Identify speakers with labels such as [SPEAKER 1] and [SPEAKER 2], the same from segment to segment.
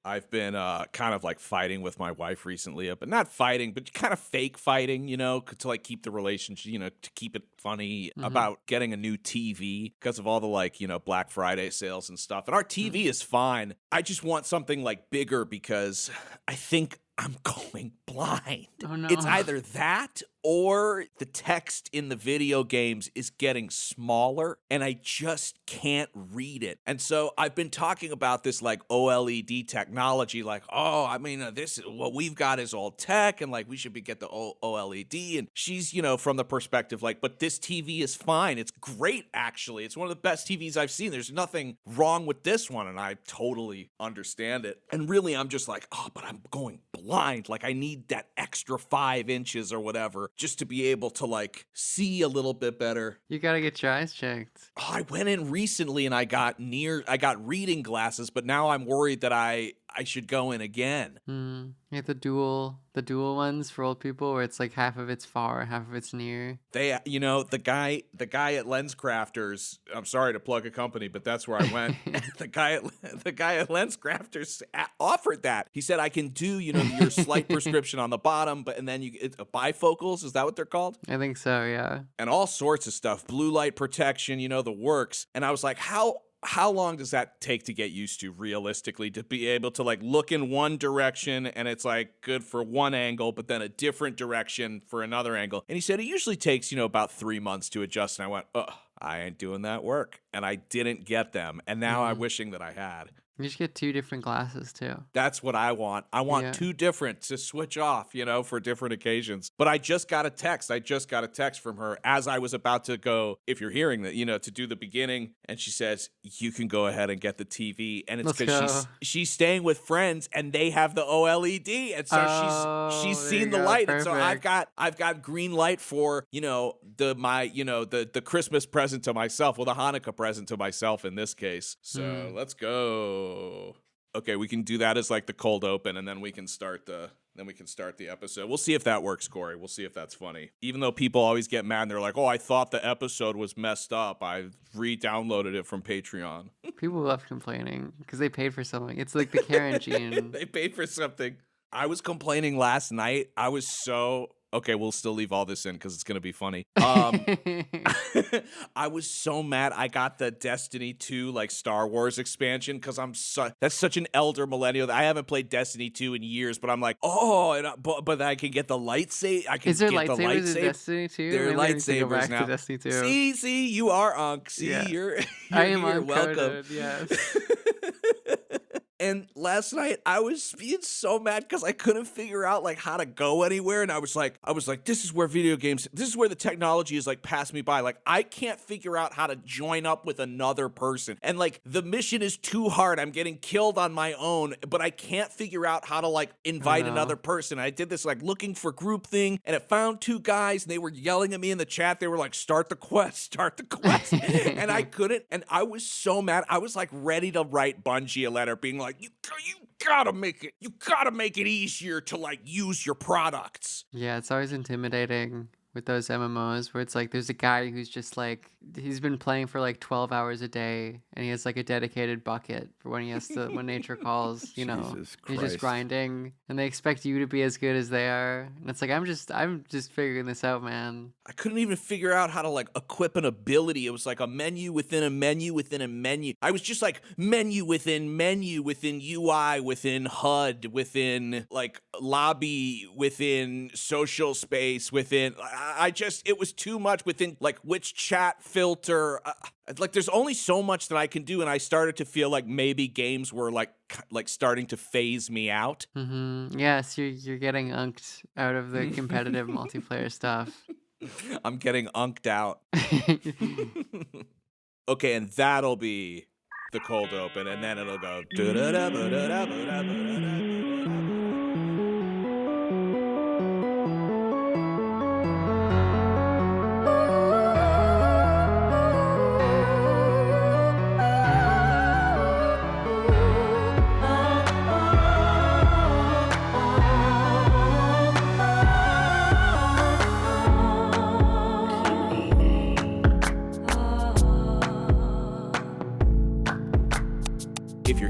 [SPEAKER 1] I've been kind of like fighting with my wife recently, but not fighting, but kind of fake fighting, to like keep the relationship, to keep it funny about getting a new TV because of all the like, Black Friday sales and stuff. And our TV is fine. I just want something like bigger because I think I'm going blind.
[SPEAKER 2] Oh, no.
[SPEAKER 1] It's either that or the text in the video games is getting smaller and I just can't read it. And so I've been talking about this like OLED technology, like, this is what we've got is all tech and like we should get the OLED. And she's, from the perspective like, but this TV is fine. It's great, actually. It's one of the best TVs I've seen. There's nothing wrong with this one. And I totally understand it. And really, I'm just like, but I'm going blind. Like I need that extra 5 inches or whatever just to be able to like see a little bit better.
[SPEAKER 2] You gotta get your eyes checked.
[SPEAKER 1] I went in recently and I got reading glasses, but now I'm worried that I should go in again.
[SPEAKER 2] You have the dual ones for old people where it's like half of it's far, half of it's near.
[SPEAKER 1] They, the guy at Lens Crafters, I'm sorry to plug a company, but that's where I went. the guy at Lens Crafters offered that. He said, I can do, your slight prescription on the bottom, and then bifocals, is that what they're called?
[SPEAKER 2] I think so, yeah.
[SPEAKER 1] And all sorts of stuff, blue light protection, the works. And I was like, how long does that take to get used to realistically, to be able to like look in one direction and it's like good for one angle, but then a different direction for another angle? And he said it usually takes, about 3 months to adjust. And I went, I ain't doing that work. And I didn't get them. And now I'm wishing that I had.
[SPEAKER 2] You should get 2 different glasses too.
[SPEAKER 1] That's what I want. I want 2 different to switch off, for different occasions. But I just got a text. From her as I was about to go, if you're hearing that, to do the beginning. And she says, you can go ahead and get the TV. And it's because she's staying with friends and they have the OLED. And so she's seen the light. Perfect. And so I've got green light for, the Christmas present to myself, the Hanukkah present to myself in this case. So let's go. Okay, we can do that as like the cold open, and then we can start the episode. We'll see if that works, Corey. We'll see if that's funny. Even though people always get mad and they're like, I thought the episode was messed up. I re-downloaded it from Patreon.
[SPEAKER 2] People love complaining because they paid for something. It's like the Karen gene.
[SPEAKER 1] They paid for something. I was complaining last night. I was so... Okay, we'll still leave all this in because it's going to be funny. I was so mad I got the Destiny 2 like Star Wars expansion because that's such an elder millennial. I haven't played Destiny 2 in years, but I'm like, but I can get the lightsaber.
[SPEAKER 2] Is there lightsabers in Destiny 2?
[SPEAKER 1] There are lightsabers now.
[SPEAKER 2] Destiny 2.
[SPEAKER 1] See, you are Unk. See,
[SPEAKER 2] yeah.
[SPEAKER 1] you're
[SPEAKER 2] I am
[SPEAKER 1] here. Welcome.
[SPEAKER 2] Yes.
[SPEAKER 1] And last night I was being so mad because I couldn't figure out like how to go anywhere. And I was like, this is where the technology is like passed me by. Like I can't figure out how to join up with another person. And like the mission is too hard. I'm getting killed on my own, but I can't figure out how to like invite another person. I did this like looking for group thing and it found 2 guys and they were yelling at me in the chat. They were like, start the quest. And I couldn't. And I was so mad. I was like ready to write Bungie a letter being like, you gotta make it easier to like use your products.
[SPEAKER 2] Yeah, it's always intimidating with those MMOs where it's like there's a guy who's just like he's been playing for like 12 hours a day and he has like a dedicated bucket for when he has to when nature calls, he's just grinding and they expect you to be as good as they are. And it's like I'm just figuring this out, man.
[SPEAKER 1] I couldn't even figure out how to like equip an ability. It was like a menu within a menu within a menu. I was just like menu within UI, within HUD, within like lobby, within social space, within it was too much within like which chat filter. Like there's only so much that I can do, and I started to feel like maybe games were like starting to phase me out.
[SPEAKER 2] Yes, you're getting unked out of the competitive multiplayer stuff.
[SPEAKER 1] I'm getting unked out. Okay, and that'll be the cold open, and then it'll go.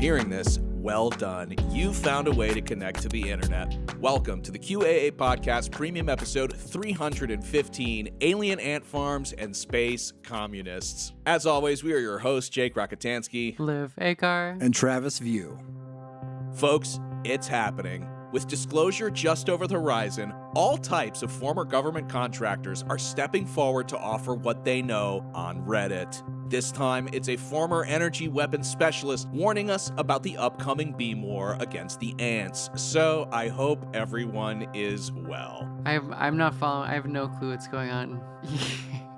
[SPEAKER 1] Hearing this, Well done. You found a way to connect to the internet. Welcome to the QAA Podcast Premium Episode 315, Alien Ant Farms and Space Communists. As always, we are your hosts, Jake Rakitansky,
[SPEAKER 2] Liv Akar,
[SPEAKER 3] and Travis View.
[SPEAKER 1] Folks, it's happening. With disclosure just over the horizon, all types of former government contractors are stepping forward to offer what they know on Reddit. This time, it's a former energy weapons specialist warning us about the upcoming beam war against the ants. So I hope everyone is well.
[SPEAKER 2] I'm not following. I have no clue what's going on.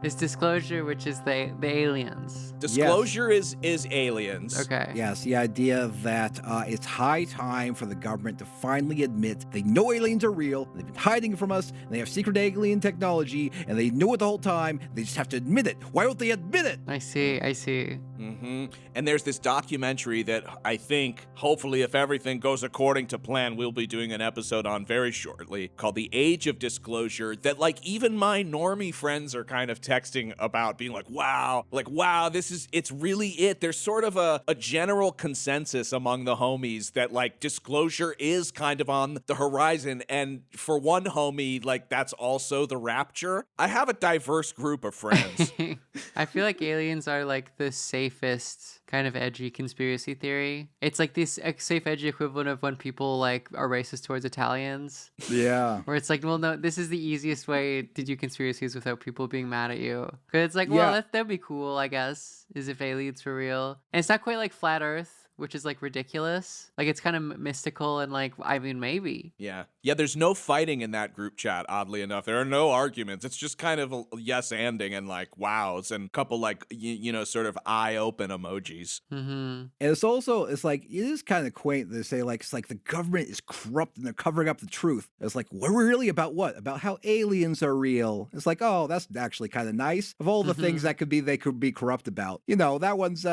[SPEAKER 2] It's disclosure, which is the aliens.
[SPEAKER 1] Disclosure is aliens.
[SPEAKER 2] Okay.
[SPEAKER 3] Yes, the idea that it's high time for the government to finally admit they know aliens are real, they've been hiding it from us, and they have secret alien technology, and they knew it the whole time, they just have to admit it. Why don't they admit it?
[SPEAKER 2] I see.
[SPEAKER 1] Mm-hmm. And there's this documentary that I think, hopefully, if everything goes according to plan, we'll be doing an episode on very shortly, called The Age of Disclosure, that, like, even my normie friends are kind of texting about, being like, wow, it's really it. There's sort of a general consensus among the homies that, like, disclosure is kind of on the horizon. And for one homie, like, that's also the rapture. I have a diverse group of friends.
[SPEAKER 2] I feel like aliens are like the safest kind of edgy conspiracy theory. It's like this safe, edgy equivalent of when people like are racist towards Italians.
[SPEAKER 3] Yeah.
[SPEAKER 2] Where it's like, well, no, this is the easiest way to do conspiracies without people being mad at you. Because it's like, well, that'd be cool, I guess, is if aliens were real. And it's not quite like flat Earth, which is like ridiculous. Like it's kind of mystical and like, I mean, maybe.
[SPEAKER 1] Yeah, there's no fighting in that group chat, oddly enough. There are no arguments. It's just kind of a yes-anding and like wows and a couple like, sort of eye-open emojis.
[SPEAKER 2] Mm-hmm.
[SPEAKER 3] And it's like, it is kind of quaint to say like, it's like the government is corrupt and they're covering up the truth. It's like, we're really about what? About how aliens are real. It's like, oh, that's actually kind of nice. Of all the things that they could be corrupt about. That one's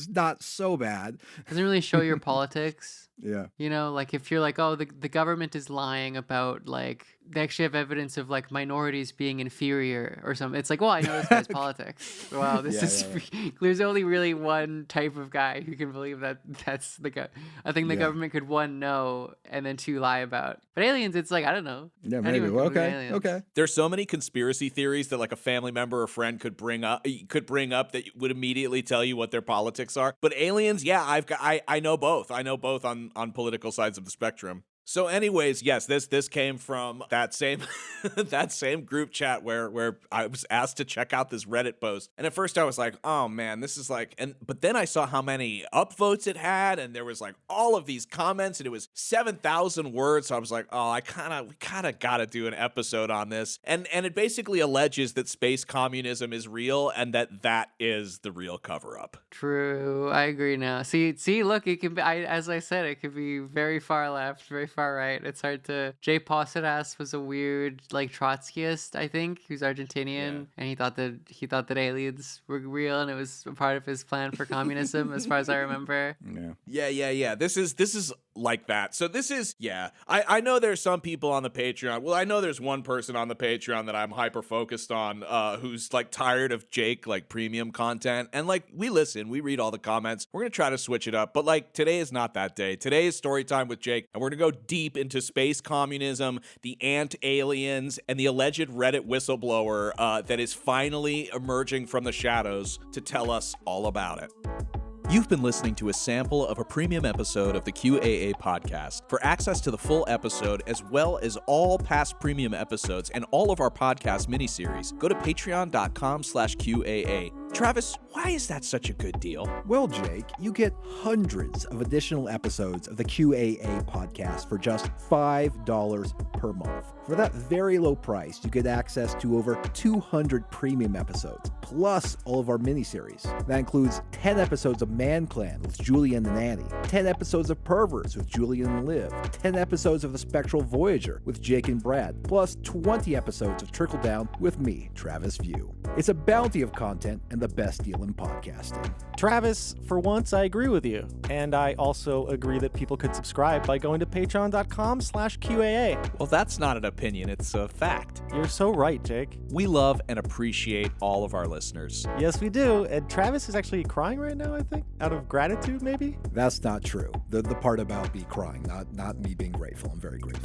[SPEAKER 3] not so bad.
[SPEAKER 2] Doesn't really show your politics.
[SPEAKER 3] Yeah.
[SPEAKER 2] Like if you're like, oh, the government is lying about like, they actually have evidence of like minorities being inferior or something. It's like, well, I know this guy's politics. Wow, there's only really one type of guy who can believe that that's the guy. I think the government could one, know, and then two, lie about. But aliens, it's like, I don't know.
[SPEAKER 3] Yeah, maybe. Okay.
[SPEAKER 1] There's so many conspiracy theories that like a family member or friend could bring up that would immediately tell you what their politics are. But aliens, I know both. I know both on political sides of the spectrum. So anyways, yes, this came from that same that same group chat where I was asked to check out this Reddit post. And at first I was like, oh man, this is like, but then I saw how many upvotes it had, and there was like all of these comments, and it was 7,000 words. So I was like, oh, we kind of got to do an episode on this. And it basically alleges that space communism is real and that is the real cover up.
[SPEAKER 2] True. I agree now. See, look, it can be, as I said, it could be very far left, very far right. It's hard to. Jay Possedas was a weird like Trotskyist, I think, who's Argentinian, and he thought that aliens were real, and it was a part of his plan for communism, as far as I remember.
[SPEAKER 1] Yeah. This is like that. So this is, I know there's some people on the Patreon. Well, I know there's one person on the Patreon that I'm hyper focused on, who's like tired of Jake like premium content, and like we listen, we read all the comments. We're gonna try to switch it up, but like today is not that day. Today is story time with Jake, and we're gonna go deep into space communism, the ant aliens, and the alleged Reddit whistleblower that is finally emerging from the shadows to tell us all about it. You've been listening to a sample of a premium episode of the QAA podcast. For access to the full episode, as well as all past premium episodes and all of our podcast miniseries, go to patreon.com/QAA. Travis, why is that such a good deal?
[SPEAKER 3] Well, Jake, you get hundreds of additional episodes of the QAA podcast for just $5 per month. For that very low price, you get access to over 200 premium episodes, plus all of our miniseries. That includes 10 episodes of Man Clan with Julian and Annie, 10 episodes of Perverts with Julian and Liv, 10 episodes of The Spectral Voyager with Jake and Brad, plus 20 episodes of Trickle Down with me, Travis View. It's a bounty of content and the best deal in podcasting.
[SPEAKER 4] Travis, for once I agree with you. And I also agree that people could subscribe by going to patreon.com/QAA.
[SPEAKER 1] Well, that's not an opinion, it's a fact.
[SPEAKER 4] You're so right, Jake.
[SPEAKER 1] We love and appreciate all of our listeners.
[SPEAKER 4] Yes, we do. And Travis is actually crying right now, I think, out of gratitude, maybe?
[SPEAKER 3] That's not not true. The part about me crying, not me being grateful. I'm very grateful.